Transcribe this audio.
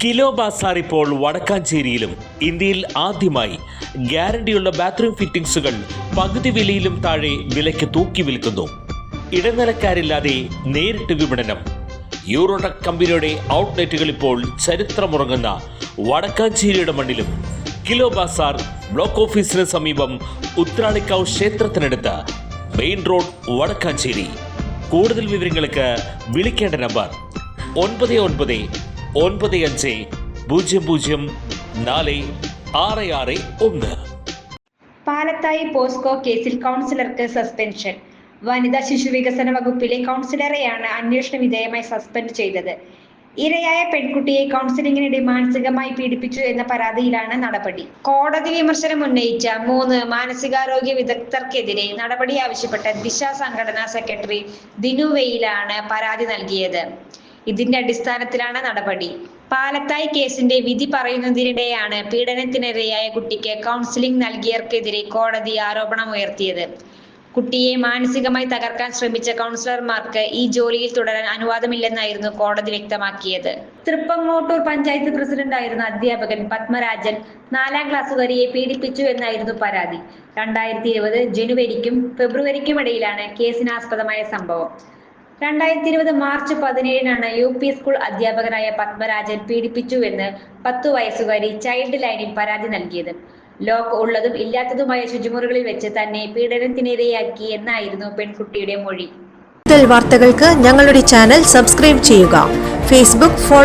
Kilo Bazaar ഇപ്പോൾ വടക്കാഞ്ചേരിയിലും. ഇന്ത്യയിൽ ആദ്യമായി ഗ്യാരണ്ടിയുള്ള ബാത്റൂം ഫിറ്റിംഗ്സുകൾ പകുതി വിലയിലും താഴെ വിലയ്ക്ക് തൂക്കി വിൽക്കുന്നു. ഇടനിലക്കാരില്ലാതെ നേരിട്ട് വിപണനം. യൂറോടെക് കമ്പനിയുടെ ഔട്ട്ലെറ്റുകൾ ഇപ്പോൾ ചരിത്രമുറങ്ങുന്ന വടക്കാഞ്ചേരിയുടെ മണ്ണിലും. കിലോ ബാസാർ ബ്ലോക്ക് ഓഫീസിന് സമീപം ഉത്രാളിക്കാവ് ക്ഷേത്രത്തിനടുത്ത്, മെയിൻ റോഡ്, വടക്കാഞ്ചേരി. കൂടുതൽ വിവരങ്ങൾക്ക് വിളിക്കേണ്ട നമ്പർ 9995004661. പാലത്തായി പോസ്കോ കേസിൽ കൗൺസിലർക്ക് സസ്പെൻഷൻ. വനിതാ ശിശു വികസന വകുപ്പിലെ കൗൺസിലറെയാണ് അന്വേഷണ വിധേയമായി സസ്പെൻഡ് ചെയ്തത്. ഇരയായ പെൺകുട്ടിയെ കൗൺസിലിംഗിനിടെ മാനസികമായി പീഡിപ്പിച്ചു എന്ന പരാതിയിലാണ് നടപടി. കോടതി വിമർശനം ഉന്നയിച്ച 3 മാനസികാരോഗ്യ വിദഗ്ധർക്കെതിരെ നടപടി ആവശ്യപ്പെട്ട ദിശ സംഘടനാ സെക്രട്ടറി ദിനു വെയിലാണ് പരാതി നൽകിയത്. ഇതിന്റെ അടിസ്ഥാനത്തിലാണ് നടപടി. പാലത്തായി കേസിന്റെ വിധി പറയുന്നതിനിടെയാണ് പീഡനത്തിനിരയായ കുട്ടിക്ക് കൗൺസിലിംഗ് നൽകിയവർക്കെതിരെ കോടതി ആരോപണമുയർത്തിയത്. കുട്ടിയെ മാനസികമായി തകർക്കാൻ ശ്രമിച്ച കൗൺസിലർമാർക്ക് ഈ ജോലിയിൽ തുടരാൻ അനുവാദമില്ലെന്നായിരുന്നു കോടതി വ്യക്തമാക്കിയത്. തൃപ്പങ്ങോട്ടൂർ പഞ്ചായത്ത് പ്രസിഡന്റായിരുന്ന അധ്യാപകൻ പത്മരാജൻ 4ാം ക്ലാസ്സുകാരിയെ പീഡിപ്പിച്ചു എന്നായിരുന്നു പരാതി. 2020 ജനുവരിക്കും ഫെബ്രുവരിക്കും ഇടയിലാണ് കേസിനാസ്പദമായ സംഭവം. 2020 മാർച്ച് 17-നാണ് UP സ്കൂൾ അധ്യാപകനായ പത്മരാജൻ പീഡിപ്പിച്ചുവെന്ന് 10 വയസ്സുകാരി ചൈൽഡ് ലൈനിൽ പരാതി നൽകിയത്. ലോക്ക് ഉള്ളതും ഇല്ലാത്തതുമായ ശുചിമുറികളിൽ വെച്ച് തന്നെ പീഡനത്തിനിരയാക്കി എന്നായിരുന്നു പെൺകുട്ടിയുടെ മൊഴി. കൂടുതൽ വാർത്തകൾക്ക് ഞങ്ങളുടെ ചാനൽ സബ്സ്ക്രൈബ് ചെയ്യുക. Facebook follow